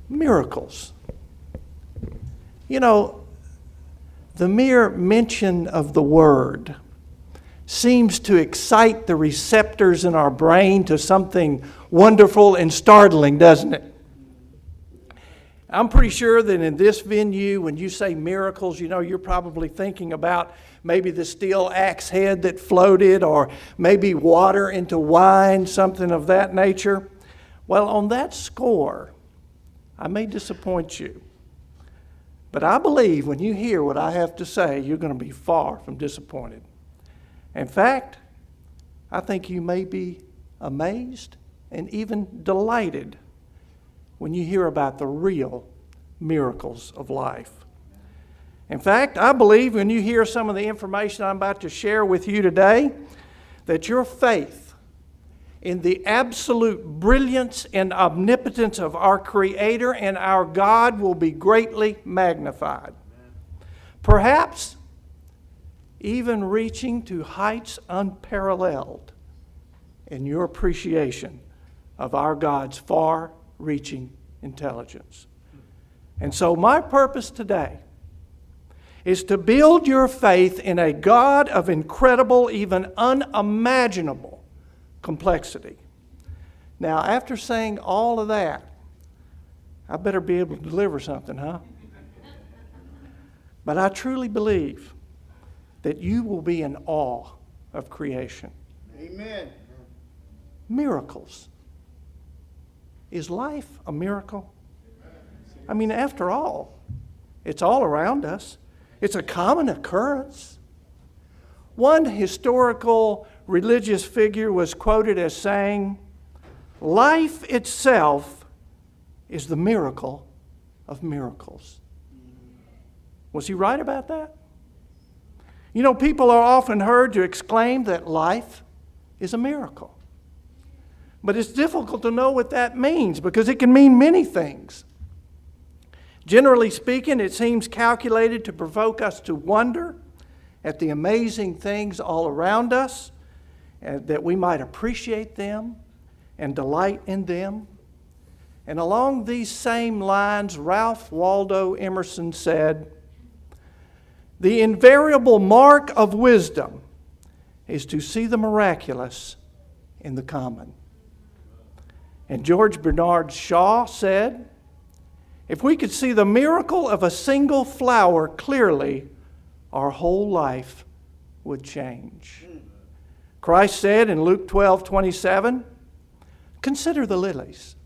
Miracles. You know, the mere mention of the word seems to excite the receptors in our brain to something wonderful and startling, doesn't it? I'm pretty sure that in this venue, when you say miracles, you know, you're probably thinking about maybe the steel axe head that floated, or maybe water into wine, something of that nature. Well, on that score, I may disappoint you. But I believe when you hear what I have to say, you're going to be far from disappointed. In fact, I think you may be amazed and even delighted when you hear about the real miracles of life. In fact, I believe when you hear some of the information I'm about to share with you today, that your faith in the absolute brilliance and omnipotence of our Creator and our God will be greatly magnified. Perhaps even reaching to heights unparalleled in your appreciation of our God's far-reaching intelligence. And so my purpose today is to build your faith in a God of incredible, even unimaginable complexity. Now, after saying all of that, I better be able to deliver something, huh? But I truly believe that you will be in awe of creation. Amen. Miracles. Is life a miracle? I mean, after all, it's all around us. It's a common occurrence. One historical religious figure was quoted as saying, "Life itself is the miracle of miracles." Was he right about that? You know, people are often heard to exclaim that life is a miracle. But it's difficult to know what that means because it can mean many things. Generally speaking, it seems calculated to provoke us to wonder at the amazing things all around us, and that we might appreciate them and delight in them. And along these same lines, Ralph Waldo Emerson said, "The invariable mark of wisdom is to see the miraculous in the common." And George Bernard Shaw said, "If we could see the miracle of a single flower clearly, our whole life would change." Christ said in Luke 12:27, "Consider the lilies,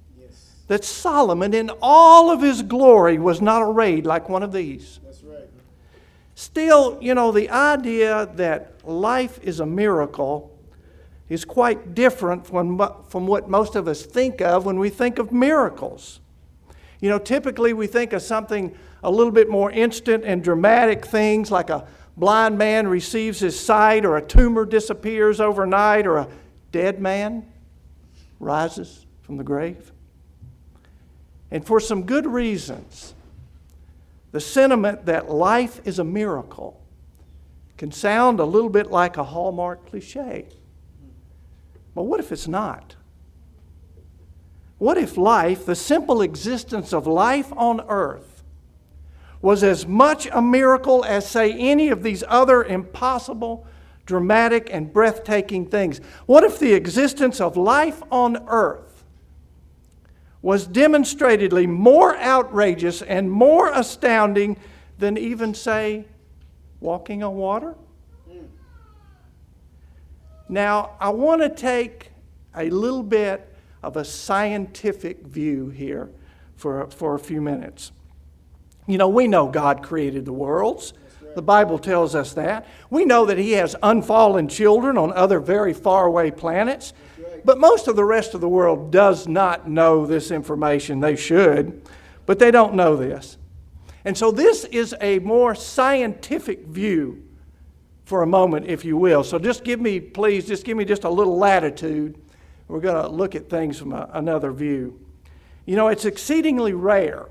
that Solomon in all of his glory was not arrayed like one of these." That's right. Still, you know, the idea that life is a miracle is quite different from what most of us think of when we think of miracles. You know, typically we think of something a little bit more instant and dramatic things, like a blind man receives his sight, or a tumor disappears overnight, or a dead man rises from the grave. And for some good reasons, the sentiment that life is a miracle can sound a little bit like a Hallmark cliche. But what if it's not? What if life, the simple existence of life on earth, was as much a miracle as, say, any of these other impossible, dramatic, and breathtaking things? What if the existence of life on earth was demonstratedly more outrageous and more astounding than even, say, walking on water? Now, I want to take a little bit of a scientific view here for a few minutes. You know, we know God created the worlds. The Bible tells us that. We know that He has unfallen children on other very faraway planets. But most of the rest of the world does not know this information. They should, but they don't know this. And so this is a more scientific view for a moment, if you will. So just give me just a little latitude. We're going to look at things from another view. You know, it's exceedingly rare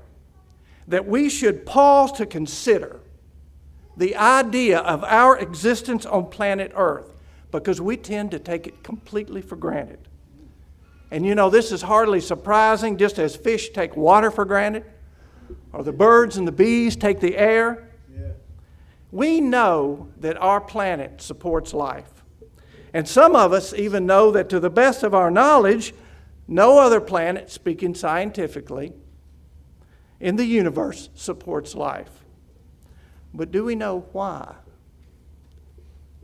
that we should pause to consider the idea of our existence on planet Earth, because we tend to take it completely for granted. And you know, this is hardly surprising, just as fish take water for granted, or the birds and the bees take the air. Yeah. We know that our planet supports life. And some of us even know that, to the best of our knowledge, no other planet, speaking scientifically, in the universe supports life. But do we know why?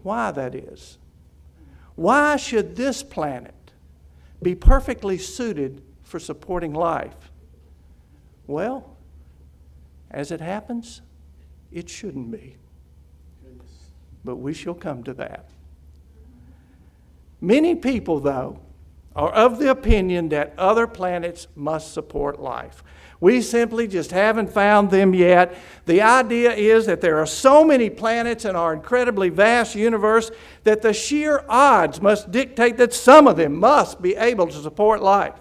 Why that is? Why should this planet be perfectly suited for supporting life? Well, as it happens, it shouldn't be. But we shall come to that. Many people, though, are of the opinion that other planets must support life. We simply just haven't found them yet. The idea is that there are so many planets in our incredibly vast universe that the sheer odds must dictate that some of them must be able to support life.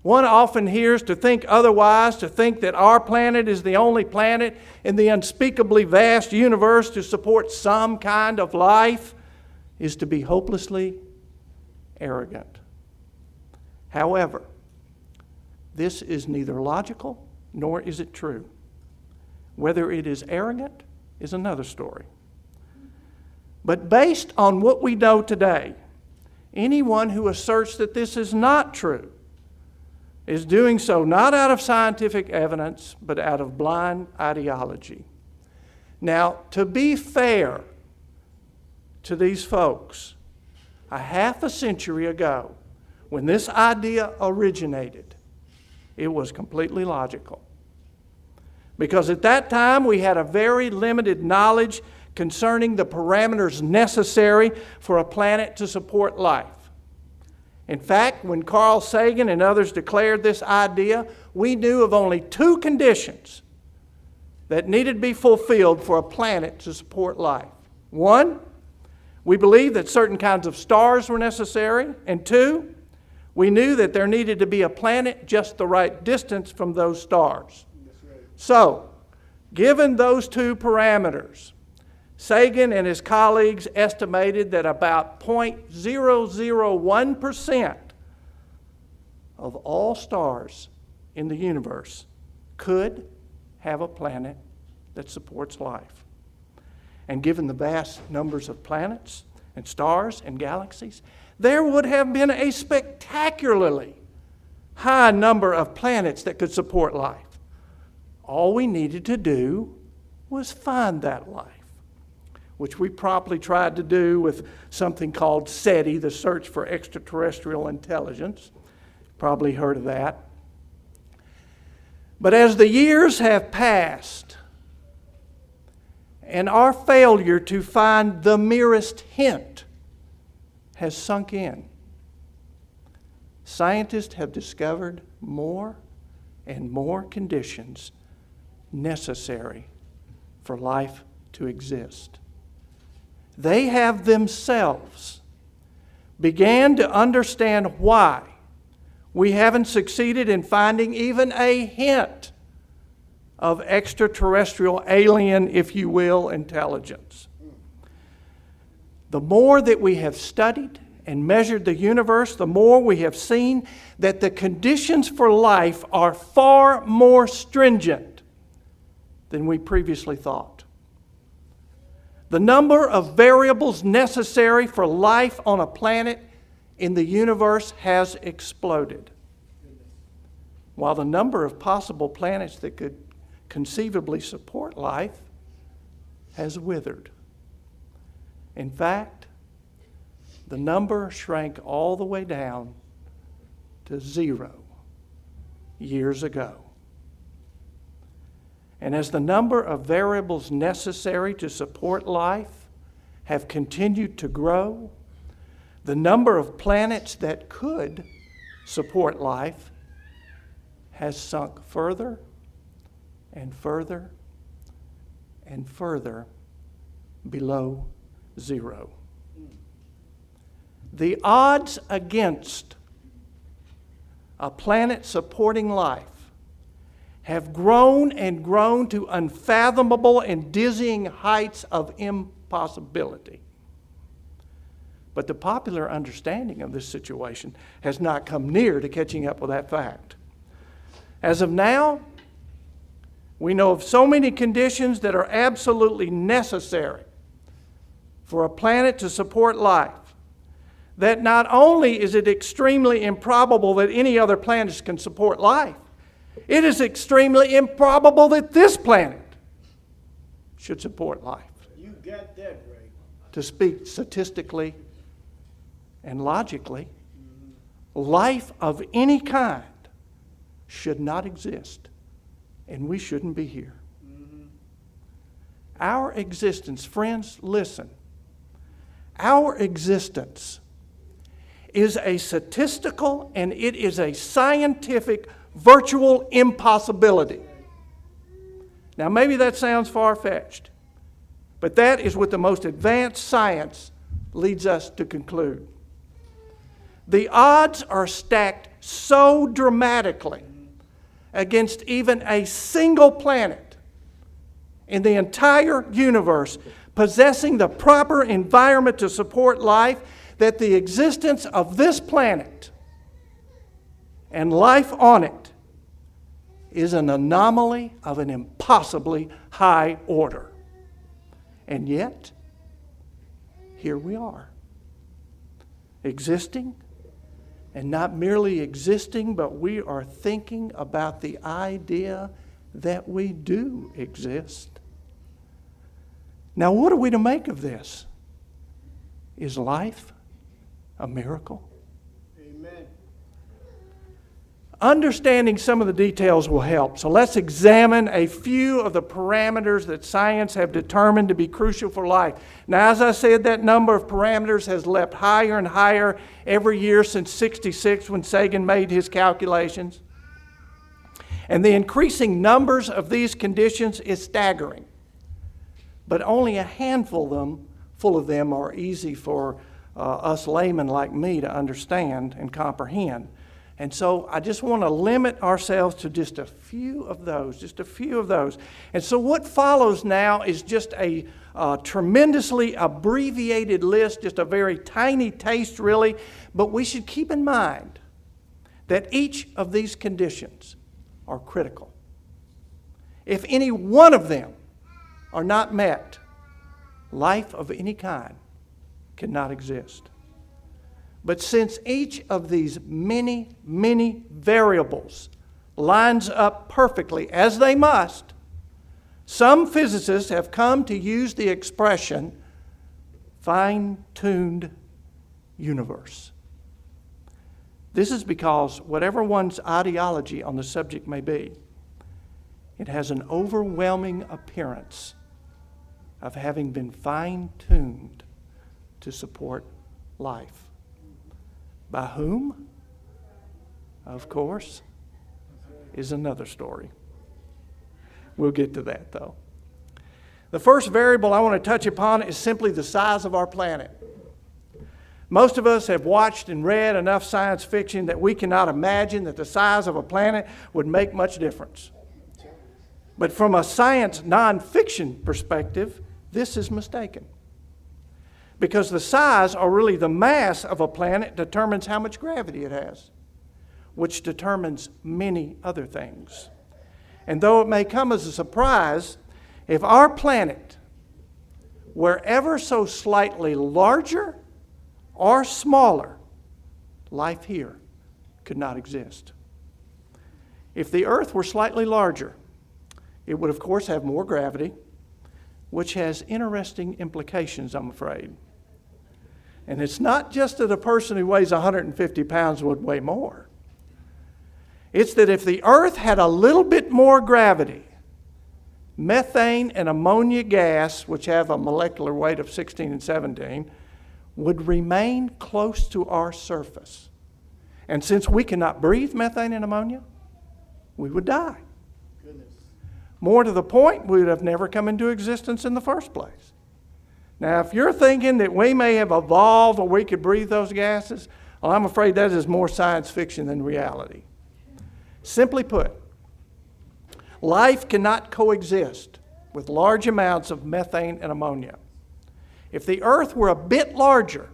One often hears to think otherwise, to think that our planet is the only planet in the unspeakably vast universe to support some kind of life, is to be hopelessly arrogant. However, this is neither logical nor is it true. Whether it is arrogant is another story. But based on what we know today, anyone who asserts that this is not true is doing so not out of scientific evidence, but out of blind ideology. Now, to be fair to these folks, a half a century ago, when this idea originated, it was completely logical. Because at that time, we had a very limited knowledge concerning the parameters necessary for a planet to support life. In fact, when Carl Sagan and others declared this idea, we knew of only two conditions that needed to be fulfilled for a planet to support life. One, we believed that certain kinds of stars were necessary. And two, we knew that there needed to be a planet just the right distance from those stars. So, given those two parameters, Sagan and his colleagues estimated that about 0.001% of all stars in the universe could have a planet that supports life. And given the vast numbers of planets and stars and galaxies, there would have been a spectacularly high number of planets that could support life. All we needed to do was find that life, which we promptly tried to do with something called SETI, the Search for Extraterrestrial Intelligence. Probably heard of that. But as the years have passed, and our failure to find the merest hint has sunk in, scientists have discovered more and more conditions necessary for life to exist. They have themselves began to understand why we haven't succeeded in finding even a hint of extraterrestrial, alien, if you will, intelligence. The more that we have studied and measured the universe, the more we have seen that the conditions for life are far more stringent than we previously thought. The number of variables necessary for life on a planet in the universe has exploded, while the number of possible planets that could conceivably support life has withered. In fact, the number shrank all the way down to 0 years ago. And as the number of variables necessary to support life have continued to grow, the number of planets that could support life has sunk further and further and further below 0. The odds against a planet supporting life have grown and grown to unfathomable and dizzying heights of impossibility. But the popular understanding of this situation has not come near to catching up with that fact. As of now, we know of so many conditions that are absolutely necessary for a planet to support life that not only is it extremely improbable that any other planets can support life, it is extremely improbable that this planet should support life. You got that right. To speak statistically and logically, life of any kind should not exist, and we shouldn't be here. Our existence, friends, listen. Our existence is a statistical and it is a scientific virtual impossibility. Now, maybe that sounds far-fetched, but that is what the most advanced science leads us to conclude. The odds are stacked so dramatically against even a single planet in the entire universe possessing the proper environment to support life that the existence of this planet and life on it is an anomaly of an impossibly high order. And yet, here we are, existing, and not merely existing, but we are thinking about the idea that we do exist. Now, what are we to make of this? Is life a miracle? Amen. Understanding some of the details will help. So let's examine a few of the parameters that science have determined to be crucial for life. Now, as I said, that number of parameters has leapt higher and higher every year since '66 when Sagan made his calculations. And the increasing numbers of these conditions is staggering. But only a handful of them are easy for us laymen like me to understand and comprehend. And so I just want to limit ourselves to just a few of those. And so what follows now is just a tremendously abbreviated list, just a very tiny taste really, but we should keep in mind that each of these conditions are critical. If any one of them are not met, life of any kind cannot exist. But since each of these many, many variables lines up perfectly, as they must, some physicists have come to use the expression fine-tuned universe. This is because whatever one's ideology on the subject may be, it has an overwhelming appearance of having been fine-tuned to support life. By whom? Of course, is another story. We'll get to that, though. The first variable I want to touch upon is simply the size of our planet. Most of us have watched and read enough science fiction that we cannot imagine that the size of a planet would make much difference. But from a science nonfiction perspective, this is mistaken. Because the size, or really the mass of a planet, determines how much gravity it has, which determines many other things. And though it may come as a surprise, if our planet were ever so slightly larger or smaller, life here could not exist. If the Earth were slightly larger, it would of course have more gravity, which has interesting implications, I'm afraid. And it's not just that a person who weighs 150 pounds would weigh more. It's that if the Earth had a little bit more gravity, methane and ammonia gas, which have a molecular weight of 16 and 17, would remain close to our surface. And since we cannot breathe methane and ammonia, we would die. Goodness. More to the point, we would have never come into existence in the first place. Now, if you're thinking that we may have evolved or we could breathe those gases, well, I'm afraid that is more science fiction than reality. Simply put, life cannot coexist with large amounts of methane and ammonia. If the Earth were a bit larger,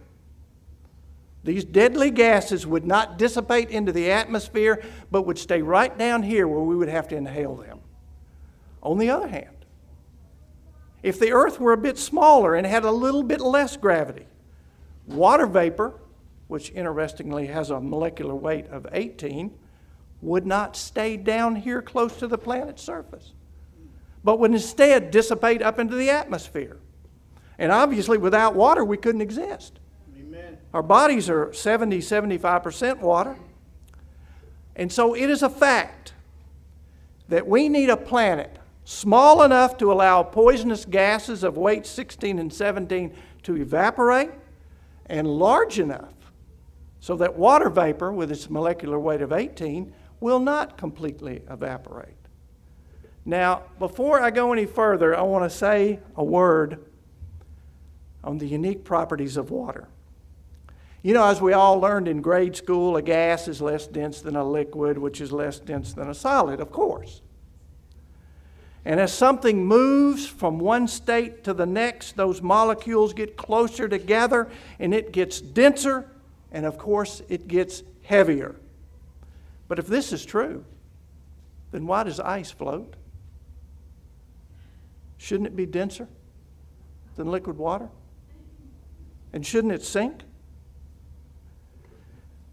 These deadly gases would not dissipate into the atmosphere, but would stay right down here where we would have to inhale them. On the other hand, if the earth were a bit smaller and had a little bit less gravity, water vapor, which interestingly has a molecular weight of 18, would not stay down here close to the planet's surface, but would instead dissipate up into the atmosphere. And obviously, without water, we couldn't exist. Amen. Our bodies are 75% water. And so it is a fact that we need a planet small enough to allow poisonous gases of weight 16 and 17 to evaporate, and large enough so that water vapor with its molecular weight of 18 will not completely evaporate. Now, before I go any further, I want to say a word on the unique properties of water. You know, as we all learned in grade school, a gas is less dense than a liquid, which is less dense than a solid, of course. And as something moves from one state to the next, those molecules get closer together and it gets denser, and of course it gets heavier. But if this is true, then why does ice float? Shouldn't it be denser than liquid water? And shouldn't it sink?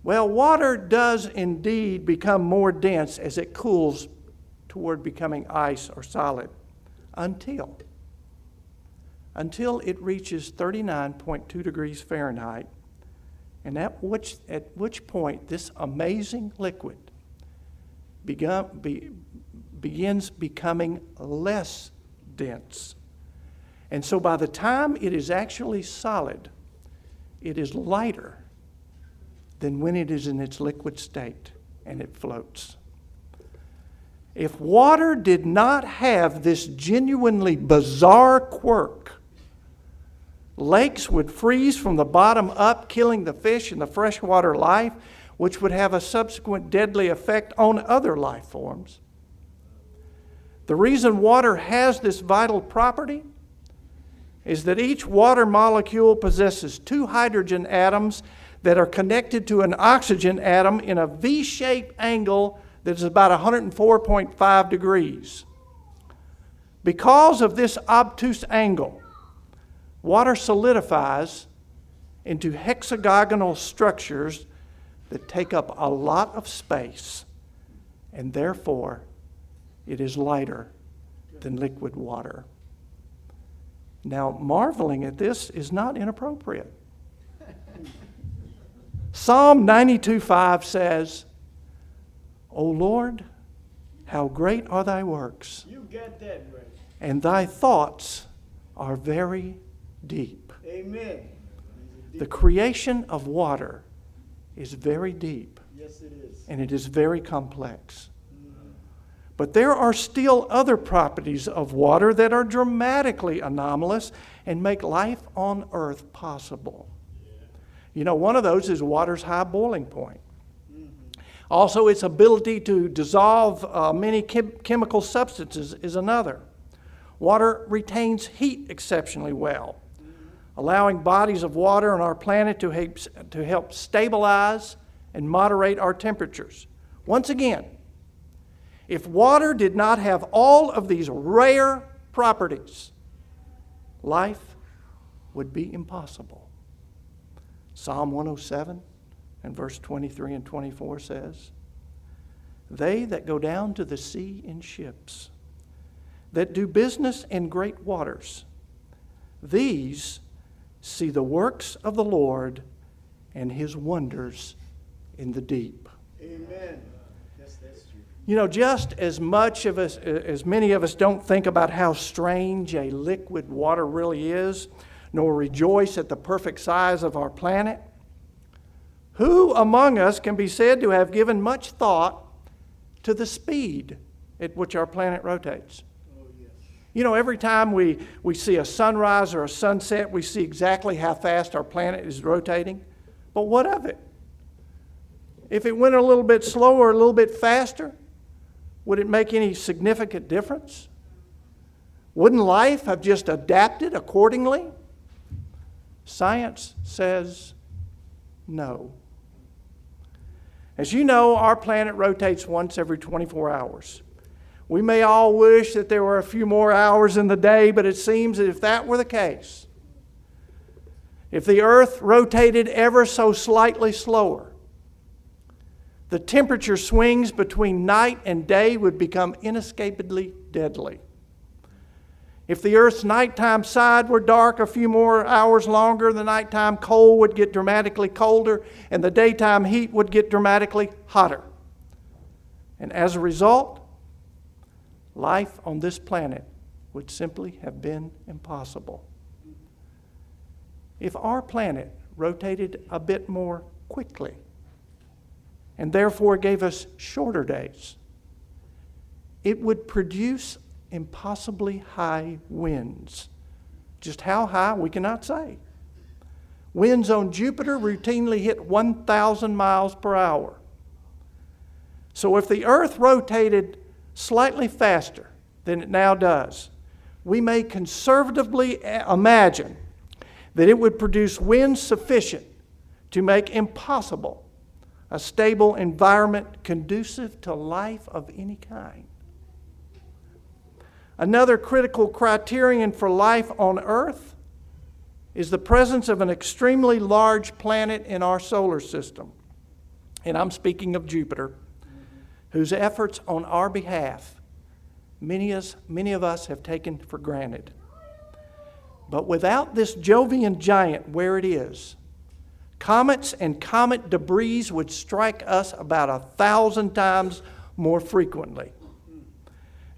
Well, water does indeed become more dense as it cools toward becoming ice or solid until it reaches 39.2 degrees Fahrenheit, and at which point this amazing liquid begins becoming less dense. And so by the time it is actually solid, it is lighter than when it is in its liquid state and it floats. If water did not have this genuinely bizarre quirk, lakes would freeze from the bottom up, killing the fish and the freshwater life, which would have a subsequent deadly effect on other life forms. The reason water has this vital property is that each water molecule possesses two hydrogen atoms that are connected to an oxygen atom in a V-shaped angle that is about 104.5 degrees. Because of this obtuse angle, water solidifies into hexagonal structures that take up a lot of space, and therefore it is lighter than liquid water. Now, marveling at this is not inappropriate. Psalm 92:5 says, O Lord, how great are thy works, You got that right. and thy thoughts are very deep. Amen. The creation of water is very deep, Yes, it is. and it is very complex. But there are still other properties of water that are dramatically anomalous and make life on earth possible. You know, one of those is water's high boiling point. Also, its ability to dissolve many chemical substances is another. Water retains heat exceptionally well, allowing bodies of water on our planet to help stabilize and moderate our temperatures. Once again, if water did not have all of these rare properties, life would be impossible. Psalm 107 and verse 23 and 24 says, They that go down to the sea in ships, that do business in great waters, these see the works of the Lord and his wonders in the deep. Amen. Yes, that's true. You know, just as many of us don't think about how strange a liquid water really is, nor rejoice at the perfect size of our planet, who among us can be said to have given much thought to the speed at which our planet rotates? Oh, yes. You know, every time we see a sunrise or a sunset, we see exactly how fast our planet is rotating. But what of it? If it went a little bit slower, a little bit faster, would it make any significant difference? Wouldn't life have just adapted accordingly? Science says No. As you know, our planet rotates once every 24 hours. We may all wish that there were a few more hours in the day, but it seems that if that were the case, if the Earth rotated ever so slightly slower, the temperature swings between night and day would become inescapably deadly. If the Earth's nighttime side were dark a few more hours longer, the nighttime cold would get dramatically colder and the daytime heat would get dramatically hotter. And as a result, life on this planet would simply have been impossible. If our planet rotated a bit more quickly and therefore gave us shorter days, it would produce impossibly high winds. Just how high, we cannot say. Winds on Jupiter routinely hit 1,000 miles per hour. So if the Earth rotated slightly faster than it now does, we may conservatively imagine that it would produce winds sufficient to make impossible a stable environment conducive to life of any kind. Another critical criterion for life on Earth is the presence of an extremely large planet in our solar system. And I'm speaking of Jupiter, whose efforts on our behalf many of us have taken for granted. But without this Jovian giant where it is, comets and comet debris would strike us about 1,000 times more frequently.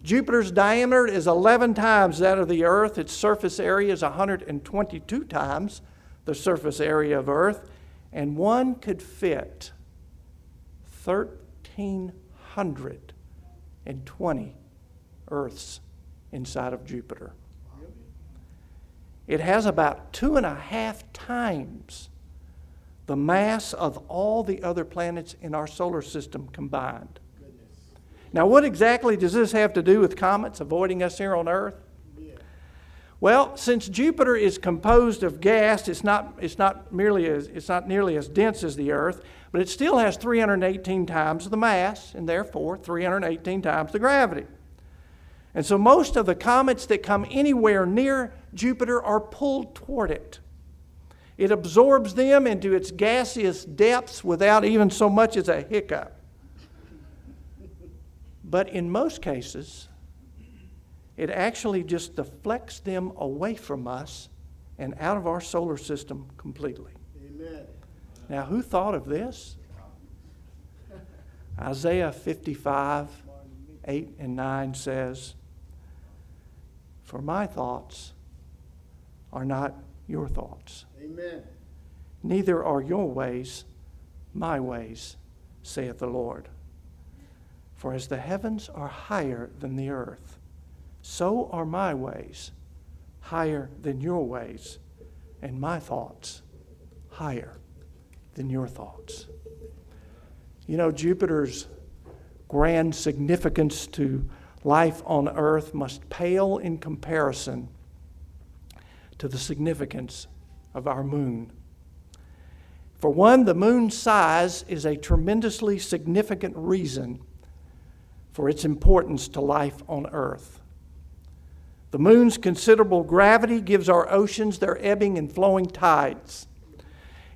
Jupiter's diameter is 11 times that of the Earth. Its surface area is 122 times the surface area of Earth. And one could fit 1,320 Earths inside of Jupiter. It has about 2.5 times the mass of all the other planets in our solar system combined. Now, what exactly does this have to do with comets avoiding us here on Earth? Yeah. Well, since Jupiter is composed of gas, it's not nearly as dense as the Earth, but it still has 318 times the mass, and therefore 318 times the gravity. And so most of the comets that come anywhere near Jupiter are pulled toward it. It absorbs them into its gaseous depths without even so much as a hiccup. But in most cases, it actually just deflects them away from us and out of our solar system completely. Amen. Now, who thought of this? Isaiah 55, 8 and 9 says, "For my thoughts are not your thoughts. Amen. Neither are your ways my ways, saith the Lord. For as the heavens are higher than the earth, so are my ways higher than your ways, and my thoughts higher than your thoughts." You know, Jupiter's grand significance to life on Earth must pale in comparison to the significance of our moon. For one, the moon's size is a tremendously significant reason for its importance to life on Earth. The moon's considerable gravity gives our oceans their ebbing and flowing tides.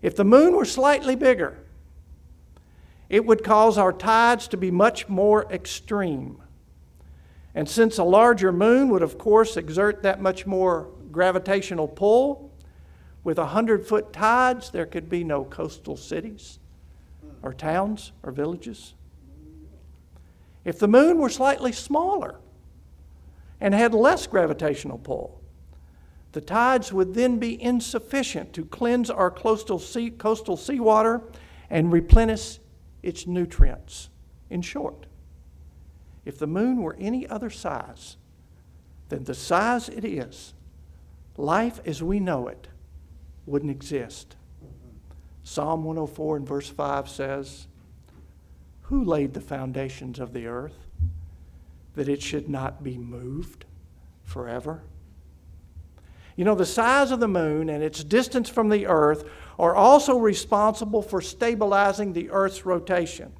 If the moon were slightly bigger, it would cause our tides to be much more extreme. And since a larger moon would, of course, exert that much more gravitational pull, with 100-foot tides, there could be no coastal cities or towns or villages. If the moon were slightly smaller and had less gravitational pull, the tides would then be insufficient to cleanse our coastal seawater and replenish its nutrients. In short, if the moon were any other size than the size it is, life as we know it wouldn't exist. Psalm 104 and verse 5 says, "Who laid the foundations of the earth, that it should not be moved forever?" You know, the size of the moon and its distance from the earth are also responsible for stabilizing the earth's rotation.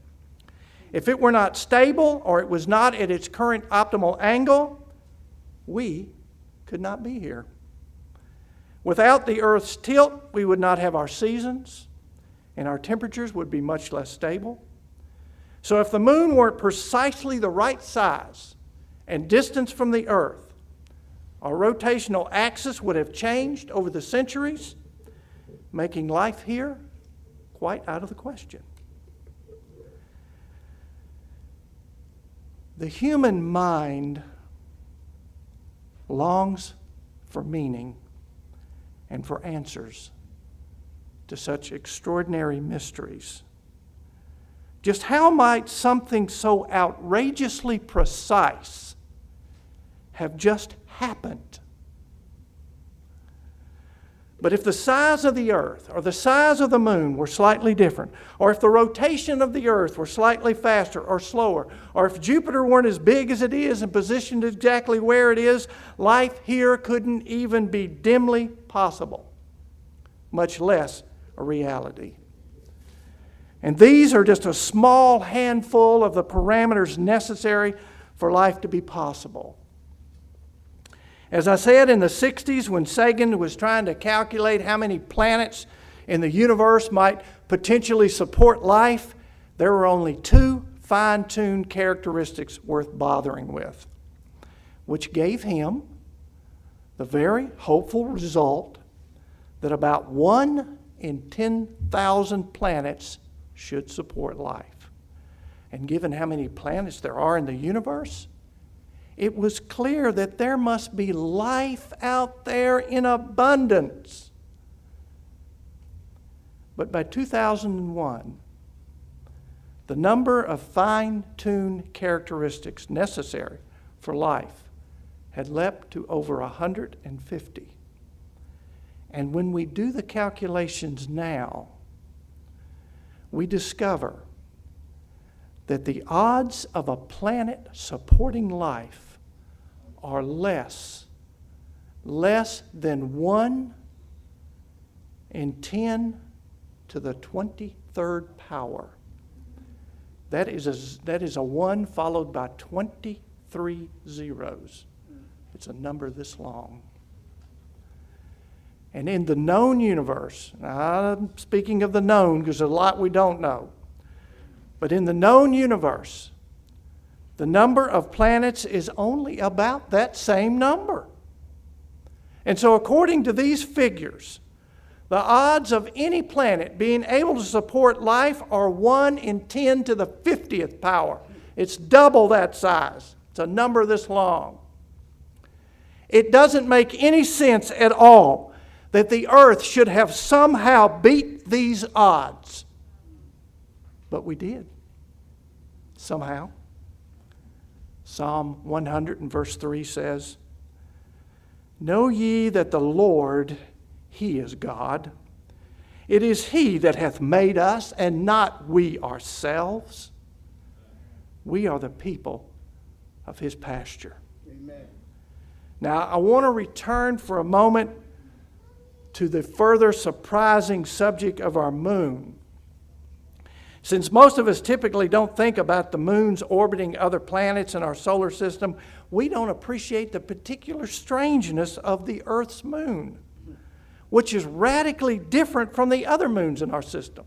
If it were not stable or it was not at its current optimal angle, we could not be here. Without the earth's tilt, we would not have our seasons, and our temperatures would be much less stable. So if the moon weren't precisely the right size and distance from the earth, our rotational axis would have changed over the centuries, making life here quite out of the question. The human mind longs for meaning and for answers to such extraordinary mysteries. Just how might something so outrageously precise have just happened? But if the size of the earth or the size of the moon were slightly different, or if the rotation of the earth were slightly faster or slower, or if Jupiter weren't as big as it is and positioned exactly where it is, life here couldn't even be dimly possible, much less a reality. And these are just a small handful of the parameters necessary for life to be possible. As I said, in the 60s, when Sagan was trying to calculate how many planets in the universe might potentially support life, there were only 2 fine-tuned characteristics worth bothering with, which gave him the very hopeful result that about 1 in 10,000 planets should support life. And given how many planets there are in the universe, it was clear that there must be life out there in abundance. But by 2001, the number of fine-tuned characteristics necessary for life had leapt to over 150. And when we do the calculations now, we discover that the odds of a planet supporting life are less than 1 in 10 to the 23rd power. That is a 1 followed by 23 zeros. It's a number this long. And in the known universe, now I'm speaking of the known because there's a lot we don't know, but in the known universe, the number of planets is only about that same number. And so according to these figures, the odds of any planet being able to support life are 1 in 10 to the 50th power. It's double that size. It's a number this long. It doesn't make any sense at all that the earth should have somehow beat these odds. But we did. Somehow. Psalm 100 and verse 3 says, "Know ye that the Lord, He is God. It is He that hath made us, and not we ourselves. We are the people of His pasture." Amen. Now, I want to return for a moment to the further surprising subject of our moon. Since most of us typically don't think about the moons orbiting other planets in our solar system, we don't appreciate the particular strangeness of the Earth's moon, which is radically different from the other moons in our system.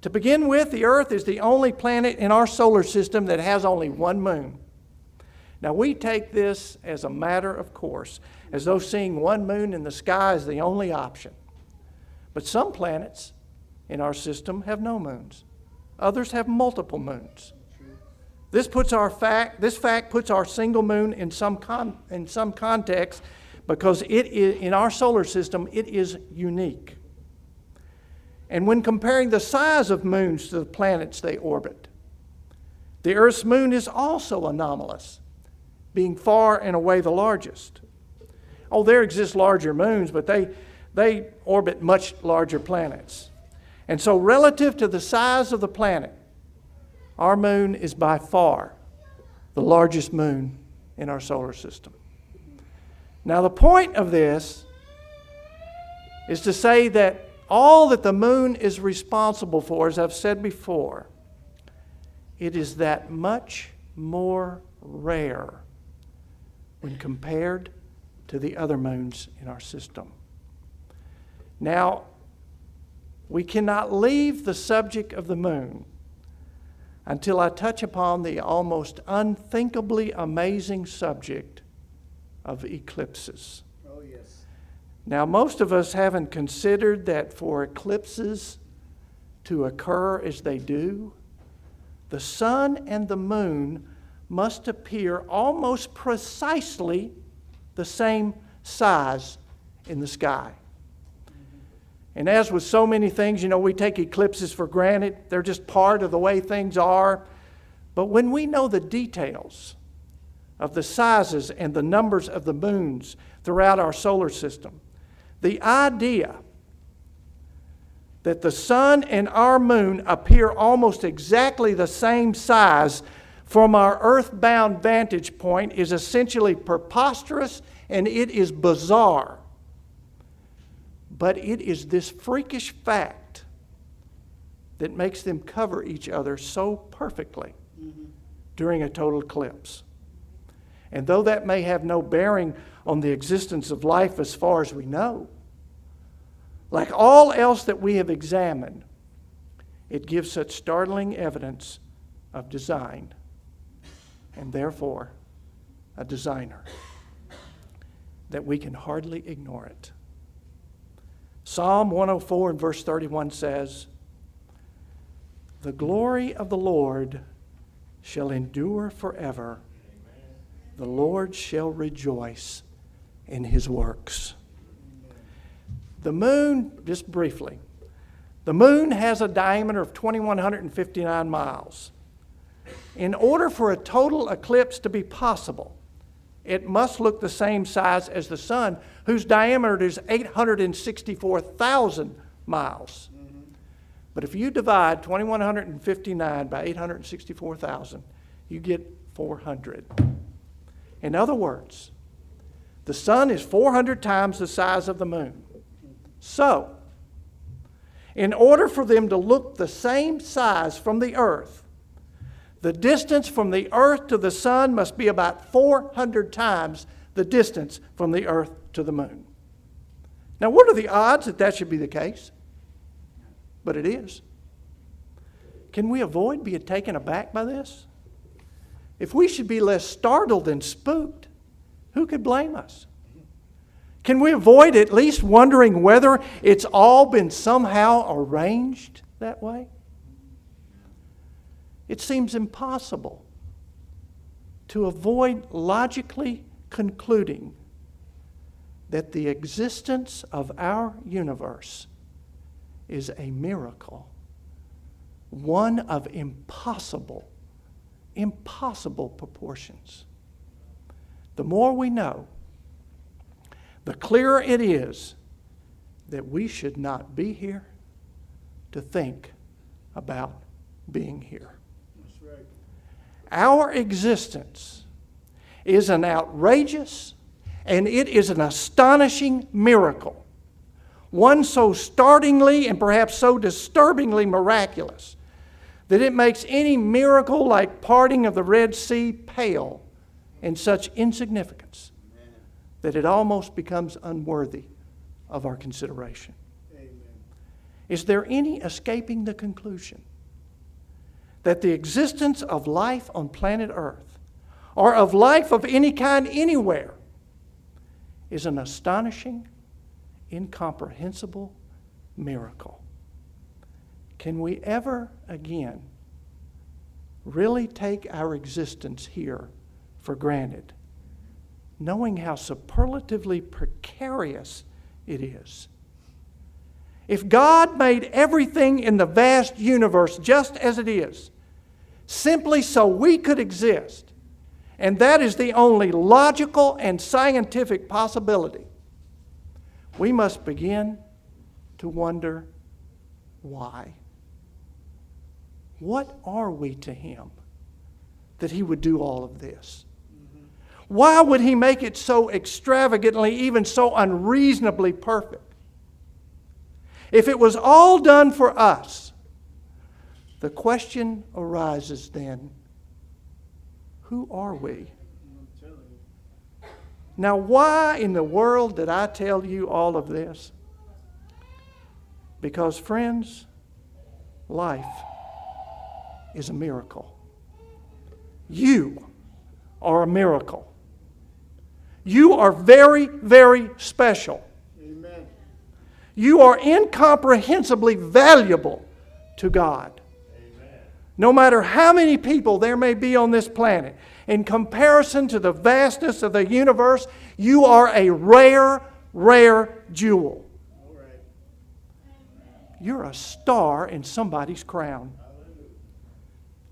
To begin with, the Earth is the only planet in our solar system that has only one moon. Now, we take this as a matter of course, as though seeing one moon in the sky is the only option. But some planets in our system have no moons. Others have multiple moons. This fact puts our single moon in some context because it is, in our solar system, it is unique. And when comparing the size of moons to the planets they orbit, the Earth's moon is also anomalous, being far and away the largest. Oh, there exist larger moons, but they orbit much larger planets. And so relative to the size of the planet, our moon is by far the largest moon in our solar system. Now, the point of this is to say that all that the moon is responsible for, as I've said before, it is that much more rare when compared to the other moons in our system. Now, we cannot leave the subject of the moon until I touch upon the almost unthinkably amazing subject of eclipses. Oh, yes. Now, most of us haven't considered that for eclipses to occur as they do, the sun and the moon must appear almost precisely the same size in the sky. And as with so many things, we take eclipses for granted. They're just part of the way things are. But when we know the details of the sizes and the numbers of the moons throughout our solar system, the idea that the sun and our moon appear almost exactly the same size from our earthbound vantage point is essentially preposterous, and it is bizarre. But it is this freakish fact that makes them cover each other so perfectly during a total eclipse. And though that may have no bearing on the existence of life as far as we know, like all else that we have examined, it gives such startling evidence of design, and therefore a designer, that we can hardly ignore it. Psalm 104 and verse 31 says, "The glory of the Lord shall endure forever. The Lord shall rejoice in his works." The moon, just briefly, the moon has a diameter of 2,159 miles. In order for a total eclipse to be possible, it must look the same size as the sun, whose diameter is 864,000 miles. But if you divide 2,159 by 864,000, you get 400. In other words, the sun is 400 times the size of the moon. So, in order for them to look the same size from the earth, the distance from the earth to the sun must be about 400 times the distance from the earth to the moon. Now, what are the odds that that should be the case? But it is. Can we avoid being taken aback by this? If we should be less startled than spooked, who could blame us? Can we avoid at least wondering whether it's all been somehow arranged that way? It seems impossible to avoid logically concluding that the existence of our universe is a miracle, one of impossible proportions. The more we know, the clearer it is that we should not be here to think about being here. That's right. Our existence is an outrageous and it is an astonishing miracle, one so startlingly and perhaps so disturbingly miraculous that it makes any miracle like parting of the Red Sea pale in such insignificance that it almost becomes unworthy of our consideration. Amen. Is there any escaping the conclusion that the existence of life on planet Earth, or of life of any kind anywhere, is an astonishing, incomprehensible miracle? Can we ever again really take our existence here for granted, knowing how superlatively precarious it is? If God made everything in the vast universe just as it is, simply so we could exist, and that is the only logical and scientific possibility, we must begin to wonder why. What are we to Him that He would do all of this? Why would He make it so extravagantly, even so unreasonably perfect? If it was all done for us, the question arises then, who are we? I'm telling you. Now, why in the world did I tell you all of this? Because, friends, life is a miracle. You are a miracle. You are very, very special. Amen. You are incomprehensibly valuable to God. No matter how many people there may be on this planet, in comparison to the vastness of the universe, you are a rare, rare jewel. All right. You're a star in somebody's crown.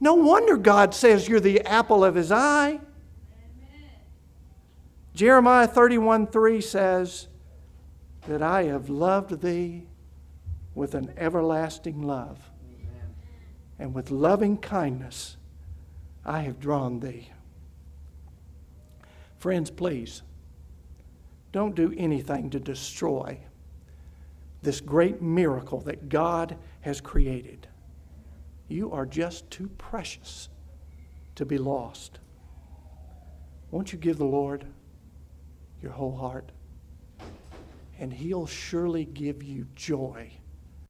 No wonder God says you're the apple of His eye. Jeremiah 31:3 says that I have loved thee with an everlasting love. And with loving kindness I have drawn thee. Friends, please, don't do anything to destroy this great miracle that God has created. You are just too precious to be lost. Won't you give the Lord your whole heart? And He'll surely give you joy